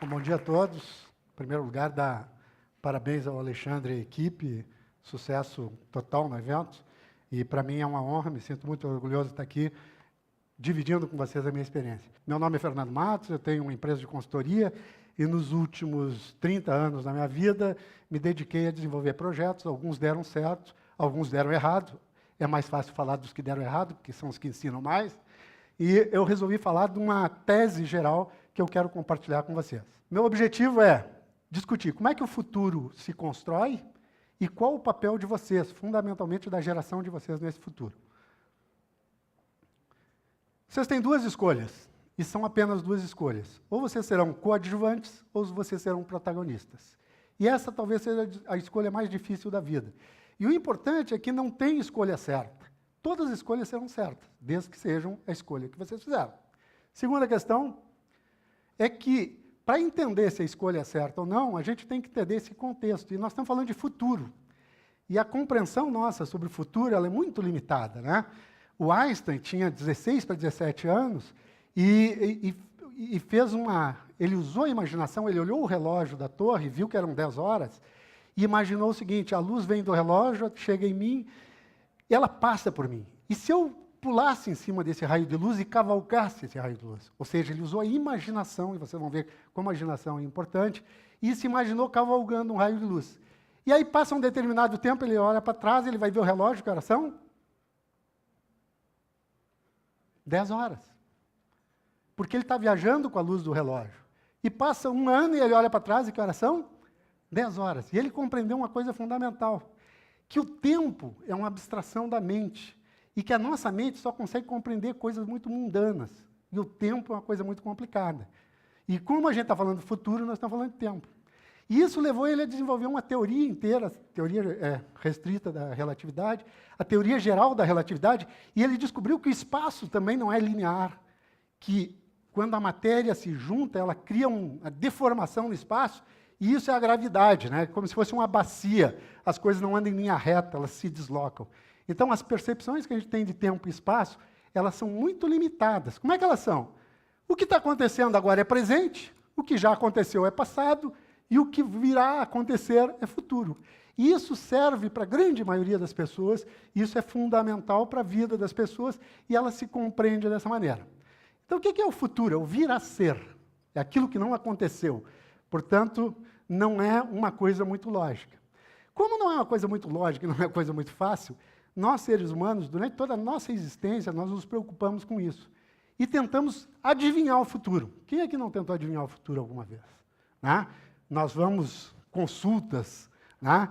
Bom dia a todos. Em primeiro lugar, dar parabéns ao Alexandre e à equipe, sucesso total no evento. E para mim é uma honra, me sinto muito orgulhoso de estar aqui dividindo com vocês a minha experiência. Meu nome é Fernando Matos, eu tenho uma empresa de consultoria e nos últimos 30 anos da minha vida me dediquei a desenvolver projetos, alguns deram certo, alguns deram errado. É mais fácil falar dos que deram errado, porque são os que ensinam mais. E eu resolvi falar de uma tese geral que eu quero compartilhar com vocês. Meu objetivo é discutir como é que o futuro se constrói e qual o papel de vocês, fundamentalmente da geração de vocês nesse futuro. Vocês têm duas escolhas, e são apenas duas escolhas. Ou vocês serão coadjuvantes, ou vocês serão protagonistas. E essa talvez seja a escolha mais difícil da vida. E o importante é que não tem escolha certa. Todas as escolhas serão certas, desde que sejam a escolha que vocês fizeram. Segunda questão é que, para entender se a escolha é certa ou não, a gente tem que entender esse contexto. E nós estamos falando de futuro. E a compreensão nossa sobre o futuro ela é muito limitada, né? O Einstein tinha 16 para 17 anos e fez uma... Ele usou a imaginação, ele olhou o relógio da torre, viu que eram 10 horas, e imaginou o seguinte: a luz vem do relógio, chega em mim, ela passa por mim. E se eu pulasse em cima desse raio de luz e cavalgasse esse raio de luz? Ou seja, ele usou a imaginação, e vocês vão ver como a imaginação é importante, e se imaginou cavalgando um raio de luz. E aí passa um determinado tempo, ele olha para trás, ele vai ver o relógio, que horas são? 10 horas. Porque ele está viajando com a luz do relógio. E passa um ano e ele olha para trás, e que horas são? 10 horas. E ele compreendeu uma coisa fundamental, que o tempo é uma abstração da mente, e que a nossa mente só consegue compreender coisas muito mundanas, e o tempo é uma coisa muito complicada. E como a gente está falando do futuro, nós estamos falando de tempo. E isso levou ele a desenvolver uma teoria inteira, a teoria restrita da relatividade, a teoria geral da relatividade, e ele descobriu que o espaço também não é linear, que quando a matéria se junta, ela cria uma deformação no espaço, e isso é a gravidade, né? Como se fosse uma bacia. As coisas não andam em linha reta, elas se deslocam. Então, as percepções que a gente tem de tempo e espaço, elas são muito limitadas. Como é que elas são? O que está acontecendo agora é presente, o que já aconteceu é passado, e o que virá a acontecer é futuro. E isso serve para a grande maioria das pessoas, e isso é fundamental para a vida das pessoas, e ela se compreende dessa maneira. Então, o que é o futuro? É o vir a ser. É aquilo que não aconteceu. Portanto, não é uma coisa muito lógica. Como não é uma coisa muito lógica e não é uma coisa muito fácil, nós, seres humanos, durante toda a nossa existência, nós nos preocupamos com isso. E tentamos adivinhar o futuro. Quem é que não tentou adivinhar o futuro alguma vez? Né? Nós vamos consultas, né?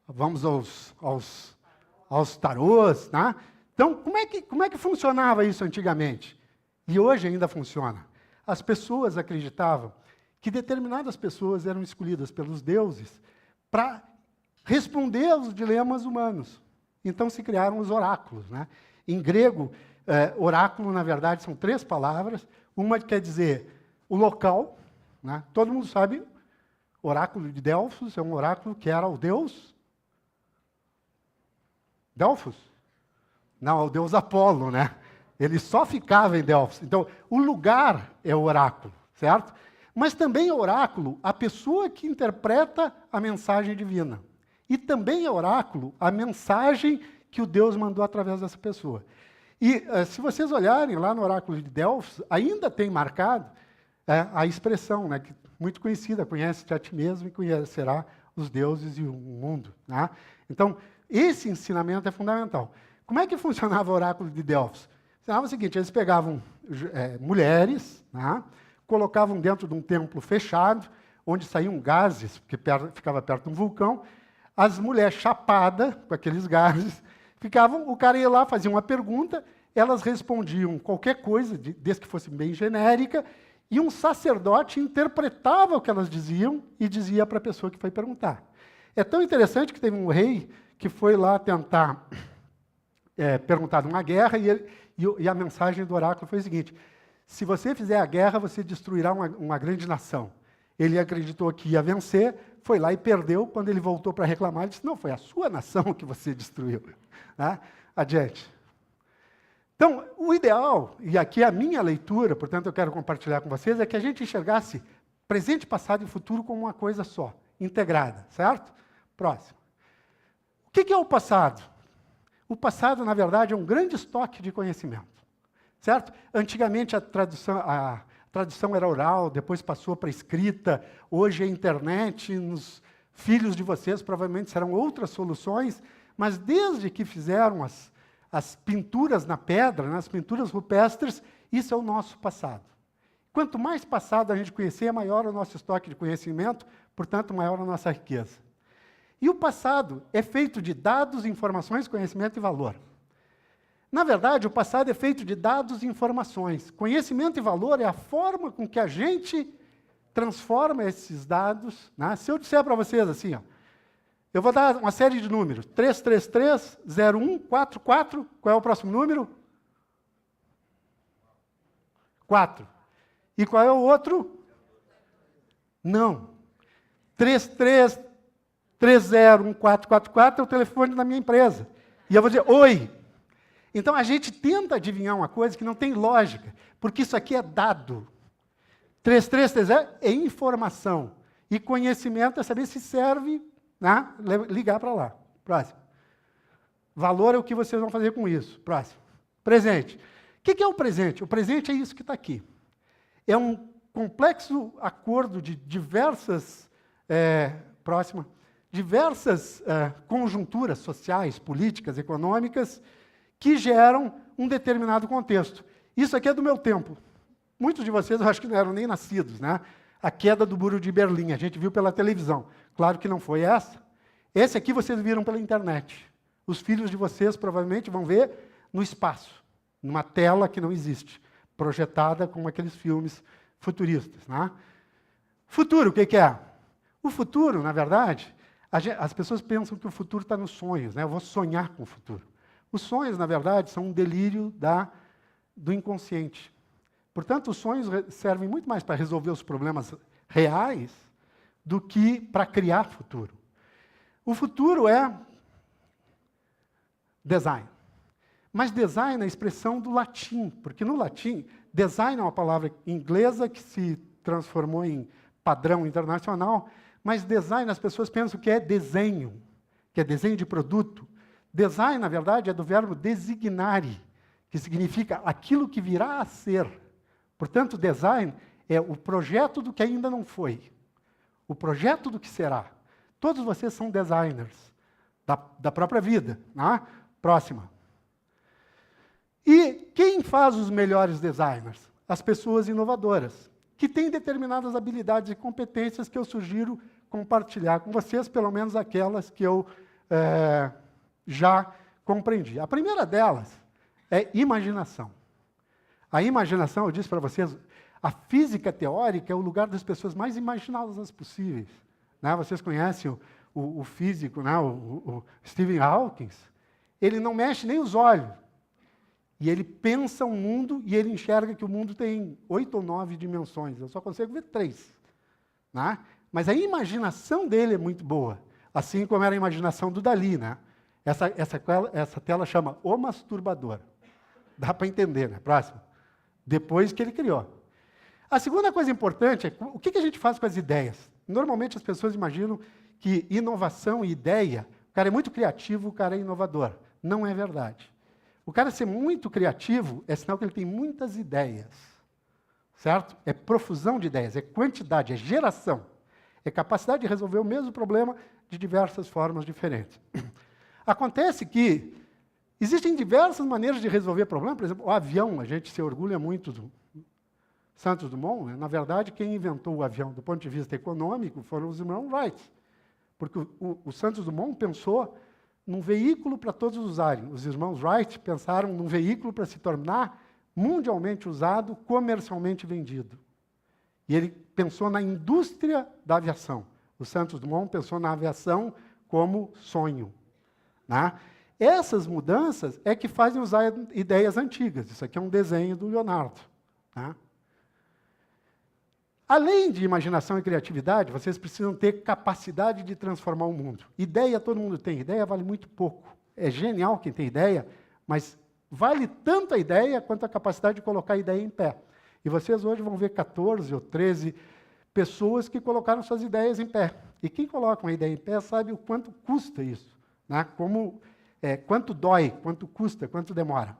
Vamos aos tarôs. Né? Então, como é que funcionava isso antigamente? E hoje ainda funciona. As pessoas acreditavam que determinadas pessoas eram escolhidas pelos deuses para responder aos dilemas humanos. Então se criaram os oráculos. Né? Em grego, oráculo, na verdade, são 3 palavras. Uma quer dizer o local. Né? Todo mundo sabe, oráculo de Delfos é um oráculo que era o deus Delfos? Não, o deus Apolo, né? Ele só ficava em Delfos. Então, o lugar é o oráculo, certo? Mas também é oráculo a pessoa que interpreta a mensagem divina. E também é oráculo a mensagem que o Deus mandou através dessa pessoa. E se vocês olharem lá no oráculo de Delfos, ainda tem marcado a expressão, né, que muito conhecida: conhece-te a ti mesmo e conhecerá os deuses e o mundo. Né? Então, esse ensinamento é fundamental. Como é que funcionava o oráculo de Delfos? Funcionava o seguinte: eles pegavam mulheres, né, colocavam dentro de um templo fechado, onde saíam gases, porque ficava perto de um vulcão. As mulheres chapadas com aqueles gases, o cara ia lá, fazia uma pergunta, elas respondiam qualquer coisa, desde que fosse bem genérica, e um sacerdote interpretava o que elas diziam e dizia para a pessoa que foi perguntar. É tão interessante que teve um rei que foi lá tentar perguntar de uma guerra, e a mensagem do oráculo foi a seguinte: se você fizer a guerra, você destruirá uma grande nação. Ele acreditou que ia vencer, foi lá e perdeu. Quando ele voltou para reclamar, ele disse: não, foi a sua nação que você destruiu. Né? Adiante. Então, o ideal, e aqui a minha leitura, portanto eu quero compartilhar com vocês, é que a gente enxergasse presente, passado e futuro como uma coisa só, integrada, certo? Próximo. O que é o passado? O passado, na verdade, é um grande estoque de conhecimento, certo? Antigamente a tradução era oral, depois passou para escrita, hoje é internet, nos filhos de vocês provavelmente serão outras soluções, mas desde que fizeram as pinturas na pedra, as pinturas rupestres, isso é o nosso passado. Quanto mais passado a gente conhecer, maior o nosso estoque de conhecimento, portanto, maior a nossa riqueza. E o passado é feito de dados, informações, conhecimento e valor. Na verdade, o passado é feito de dados e informações. Conhecimento e valor é a forma com que a gente transforma esses dados. Se eu disser para vocês assim, eu vou dar uma série de números. 333-0144. Qual é o próximo número? 4. E qual é o outro? Não. 33301444 é o telefone da minha empresa. E eu vou dizer, oi. Então, a gente tenta adivinhar uma coisa que não tem lógica, porque isso aqui é dado. 3330 é informação. E conhecimento é saber se serve, ligar para lá. Próximo. Valor é o que vocês vão fazer com isso. Próximo. Presente. O que é o presente? O presente é isso que está aqui. É um complexo acordo de diversas conjunturas sociais, políticas, econômicas, que geram um determinado contexto. Isso aqui é do meu tempo. Muitos de vocês, eu acho que não eram nem nascidos, A queda do Muro de Berlim, a gente viu pela televisão. Claro que não foi essa. Esse aqui vocês viram pela internet. Os filhos de vocês provavelmente vão ver no espaço, numa tela que não existe, projetada como aqueles filmes futuristas. Futuro, o que é? O futuro, na verdade, as pessoas pensam que o futuro está nos sonhos. Eu vou sonhar com o futuro. Os sonhos, na verdade, são um delírio do inconsciente. Portanto, os sonhos servem muito mais para resolver os problemas reais do que para criar futuro. O futuro é design. Mas design é a expressão do latim, porque no latim, design é uma palavra inglesa que se transformou em padrão internacional, mas design as pessoas pensam que é desenho de produto. Design, na verdade, é do verbo designare, que significa aquilo que virá a ser. Portanto, design é o projeto do que ainda não foi, o projeto do que será. Todos vocês são designers da própria vida. Próxima. E quem faz os melhores designers? As pessoas inovadoras, que têm determinadas habilidades e competências que eu sugiro compartilhar com vocês, pelo menos aquelas que eu já compreendi. A primeira delas é imaginação. A imaginação, eu disse para vocês, a física teórica é o lugar das pessoas mais imaginosas possíveis. Vocês conhecem o físico, o Stephen Hawking? Ele não mexe nem os olhos. E ele pensa um mundo e ele enxerga que o mundo tem 8 ou 9 dimensões. Eu só consigo ver 3. Mas a imaginação dele é muito boa. Assim como era a imaginação do Dalí. Essa tela chama O Masturbador. Dá para entender, Próximo. Depois que ele criou. A segunda coisa importante é o que a gente faz com as ideias. Normalmente as pessoas imaginam que inovação e ideia, o cara é muito criativo, o cara é inovador. Não é verdade. O cara ser muito criativo é sinal que ele tem muitas ideias. Certo? É profusão de ideias, é quantidade, é geração. É capacidade de resolver o mesmo problema de diversas formas diferentes. Acontece que existem diversas maneiras de resolver problemas. Por exemplo, o avião, a gente se orgulha muito do Santos Dumont. Na verdade, quem inventou o avião do ponto de vista econômico foram os irmãos Wright. Porque o Santos Dumont pensou num veículo para todos usarem. Os irmãos Wright pensaram num veículo para se tornar mundialmente usado, comercialmente vendido. E ele pensou na indústria da aviação. O Santos Dumont pensou na aviação como sonho. Essas mudanças é que fazem usar ideias antigas. Isso aqui é um desenho do Leonardo. Além de imaginação e criatividade, vocês precisam ter capacidade de transformar o mundo. Ideia todo mundo tem. Ideia vale muito pouco. É genial quem tem ideia, mas vale tanto a ideia quanto a capacidade de colocar a ideia em pé. E vocês hoje vão ver 14 ou 13 pessoas que colocaram suas ideias em pé. E quem coloca uma ideia em pé sabe o quanto custa isso, né? Quanto dói, quanto custa, quanto demora.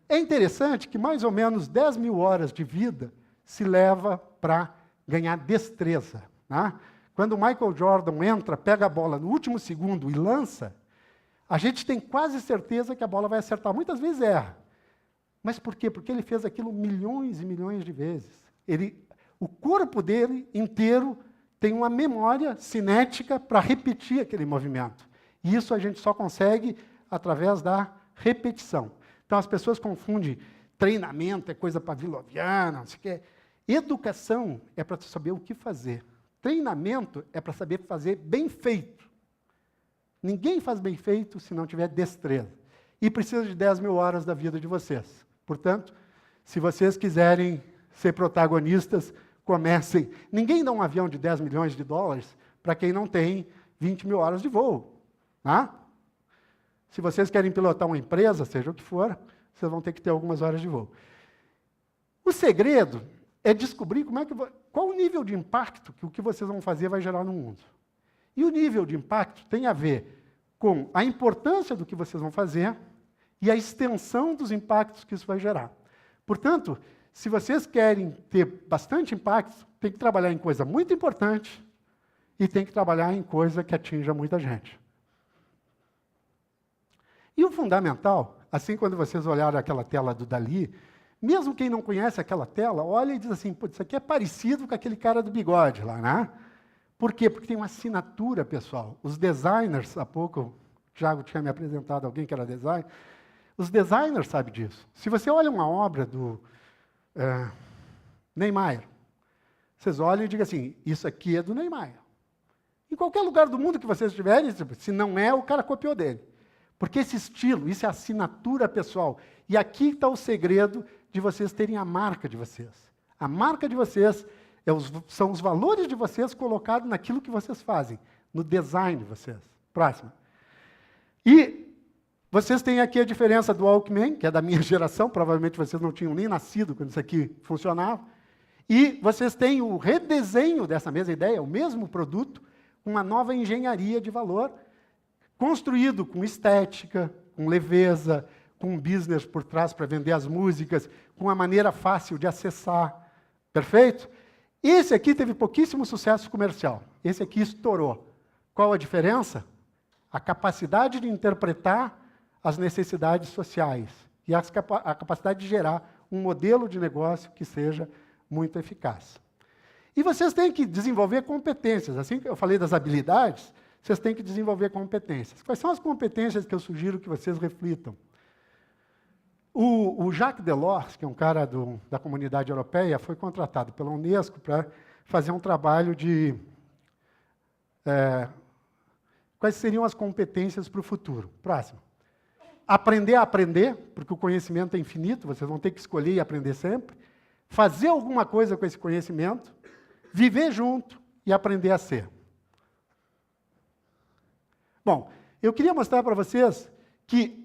É interessante que mais ou menos 10 mil horas de vida se leva para ganhar destreza, né? Quando o Michael Jordan entra, pega a bola no último segundo e lança, a gente tem quase certeza que a bola vai acertar. Muitas vezes erra. Mas por quê? Porque ele fez aquilo milhões e milhões de vezes. O corpo dele inteiro tem uma memória cinética para repetir aquele movimento. E isso a gente só consegue através da repetição. Então as pessoas confundem treinamento, é coisa pavloviana, não sei o quê. Educação é para saber o que fazer. Treinamento é para saber fazer bem feito. Ninguém faz bem feito se não tiver destreza. E precisa de 10 mil horas da vida de vocês. Portanto, se vocês quiserem ser protagonistas, comecem. Ninguém dá um avião de 10 milhões de dólares para quem não tem 20 mil horas de voo. Tá? Se vocês querem pilotar uma empresa, seja o que for, vocês vão ter que ter algumas horas de voo. O segredo é descobrir qual o nível de impacto que o que vocês vão fazer vai gerar no mundo. E o nível de impacto tem a ver com a importância do que vocês vão fazer e a extensão dos impactos que isso vai gerar. Portanto, se vocês querem ter bastante impacto, tem que trabalhar em coisa muito importante e tem que trabalhar em coisa que atinja muita gente. E o fundamental, assim quando vocês olharem aquela tela do Dalí, mesmo quem não conhece aquela tela, olha e diz assim, putz, isso aqui é parecido com aquele cara do bigode lá, né? Por quê? Porque tem uma assinatura, pessoal. Os designers, há pouco, o Thiago tinha me apresentado alguém que era designer, os designers sabem disso. Se você olha uma obra do Niemeyer, vocês olham e digam assim, isso aqui é do Niemeyer. Em qualquer lugar do mundo que vocês estiverem, se não é, o cara copiou dele. Porque esse estilo, isso é assinatura pessoal. E aqui está o segredo de vocês terem a marca de vocês. A marca de vocês são os valores de vocês colocados naquilo que vocês fazem, no design de vocês. Próximo. E vocês têm aqui a diferença do Walkman, que é da minha geração, provavelmente vocês não tinham nem nascido quando isso aqui funcionava. E vocês têm o redesenho dessa mesma ideia, o mesmo produto, uma nova engenharia de valor, construído com estética, com leveza, com um business por trás para vender as músicas, com uma maneira fácil de acessar. Perfeito? Esse aqui teve pouquíssimo sucesso comercial. Esse aqui estourou. Qual a diferença? A capacidade de interpretar as necessidades sociais e a capacidade de gerar um modelo de negócio que seja muito eficaz. E vocês têm que desenvolver competências. Assim que eu falei das habilidades, vocês têm que desenvolver competências. Quais são as competências que eu sugiro que vocês reflitam? O Jacques Delors, que é um cara da comunidade europeia, foi contratado pela Unesco para fazer um trabalho de quais seriam as competências para o futuro. Próximo. Aprender a aprender, porque o conhecimento é infinito, vocês vão ter que escolher e aprender sempre. Fazer alguma coisa com esse conhecimento, viver junto e aprender a ser. Bom, eu queria mostrar para vocês que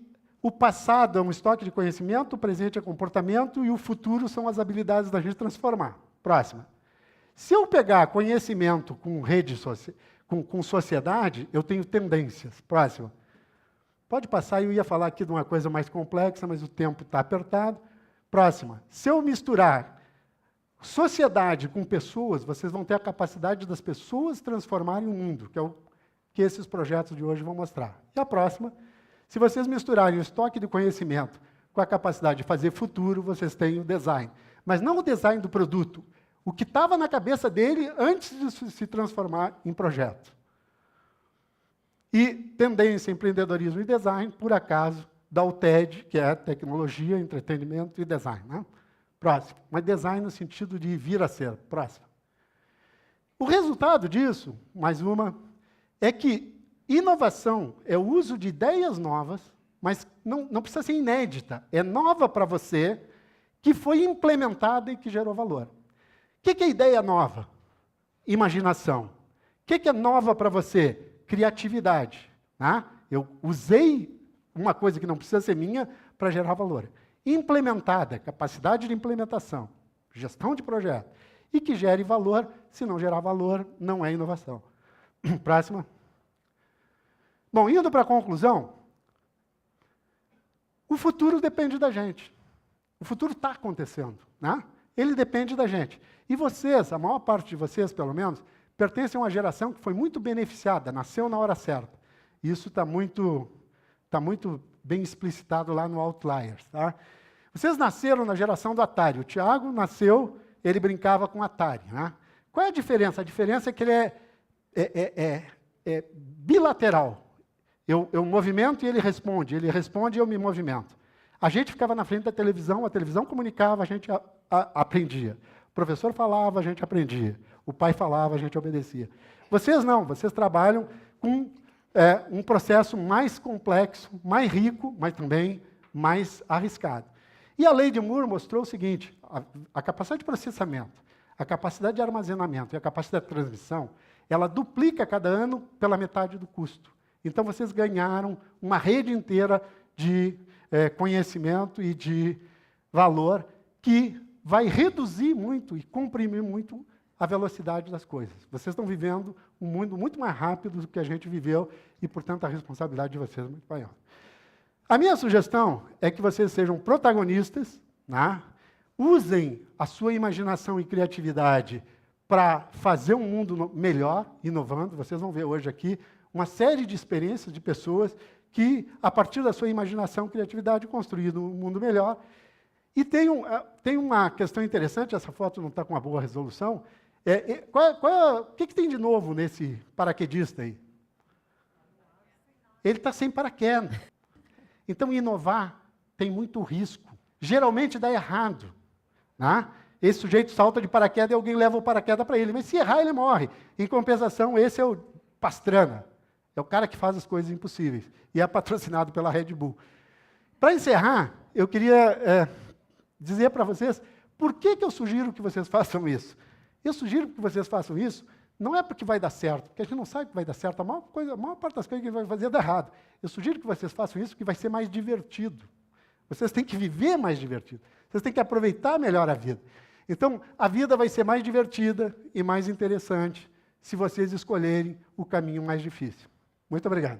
o passado é um estoque de conhecimento, o presente é comportamento e o futuro são as habilidades da gente transformar. Próxima. Se eu pegar conhecimento com com sociedade, eu tenho tendências. Próxima. Pode passar, eu ia falar aqui de uma coisa mais complexa, mas o tempo está apertado. Próxima. Se eu misturar sociedade com pessoas, vocês vão ter a capacidade das pessoas transformarem o mundo, que é o que esses projetos de hoje vão mostrar. E a próxima, se vocês misturarem o estoque de conhecimento com a capacidade de fazer futuro, vocês têm o design. Mas não o design do produto, o que estava na cabeça dele antes de se transformar em projeto. E tendência, empreendedorismo e design, por acaso, da UTED, que é tecnologia, entretenimento e design. Né? Próximo. Mas design no sentido de vir a ser. Próximo. O resultado disso, mais uma, é que inovação é o uso de ideias novas, mas não precisa ser inédita, é nova para você, que foi implementada e que gerou valor. O que é ideia nova? Imaginação. O que é nova para você? Criatividade. Né? Eu usei uma coisa que não precisa ser minha para gerar valor. Implementada, capacidade de implementação, gestão de projeto. e que gere valor. Se não gerar valor, não é inovação. Próxima. Bom, indo para a conclusão, o futuro depende da gente. O futuro está acontecendo, né? Ele depende da gente. E vocês, a maior parte de vocês, pelo menos, pertencem a uma geração que foi muito beneficiada, nasceu na hora certa. Isso está muito bem explicitado lá no Outliers. Tá? Vocês nasceram na geração do Atari. O Tiago nasceu, ele brincava com Atari. Né? Qual é a diferença? A diferença é que ele é bilateral. Eu movimento e ele responde e eu me movimento. A gente ficava na frente da televisão, a televisão comunicava, a gente aprendia. O professor falava, a gente aprendia. O pai falava, a gente obedecia. Vocês não, vocês trabalham com um processo mais complexo, mais rico, mas também mais arriscado. E a lei de Moore mostrou o seguinte, a capacidade de processamento, a capacidade de armazenamento e a capacidade de transmissão, ela duplica cada ano pela metade do custo. Então, vocês ganharam uma rede inteira de conhecimento e de valor que vai reduzir muito e comprimir muito a velocidade das coisas. Vocês estão vivendo um mundo muito mais rápido do que a gente viveu e, portanto, a responsabilidade de vocês é muito maior. A minha sugestão é que vocês sejam protagonistas, né? Usem a sua imaginação e criatividade para fazer um mundo melhor, inovando. Vocês vão ver hoje aqui uma série de experiências de pessoas que, a partir da sua imaginação e criatividade, construíram um mundo melhor. E tem uma questão interessante, essa foto não está com uma boa resolução. O que tem de novo nesse paraquedista aí? Ele está sem paraquedas. Então, inovar tem muito risco. Geralmente dá errado. Né? Esse sujeito salta de paraquedas e alguém leva o paraquedas para ele. Mas se errar, ele morre. Em compensação, esse é o Pastrana. É o cara que faz as coisas impossíveis. E é patrocinado pela Red Bull. Para encerrar, eu queria dizer para vocês por que eu sugiro que vocês façam isso. Eu sugiro que vocês façam isso, não é porque vai dar certo, porque a gente não sabe que vai dar certo. A maior parte das coisas que vai fazer dá errado. Eu sugiro que vocês façam isso porque vai ser mais divertido. Vocês têm que viver mais divertido. Vocês têm que aproveitar melhor a vida. Então, a vida vai ser mais divertida e mais interessante se vocês escolherem o caminho mais difícil. Muito obrigado.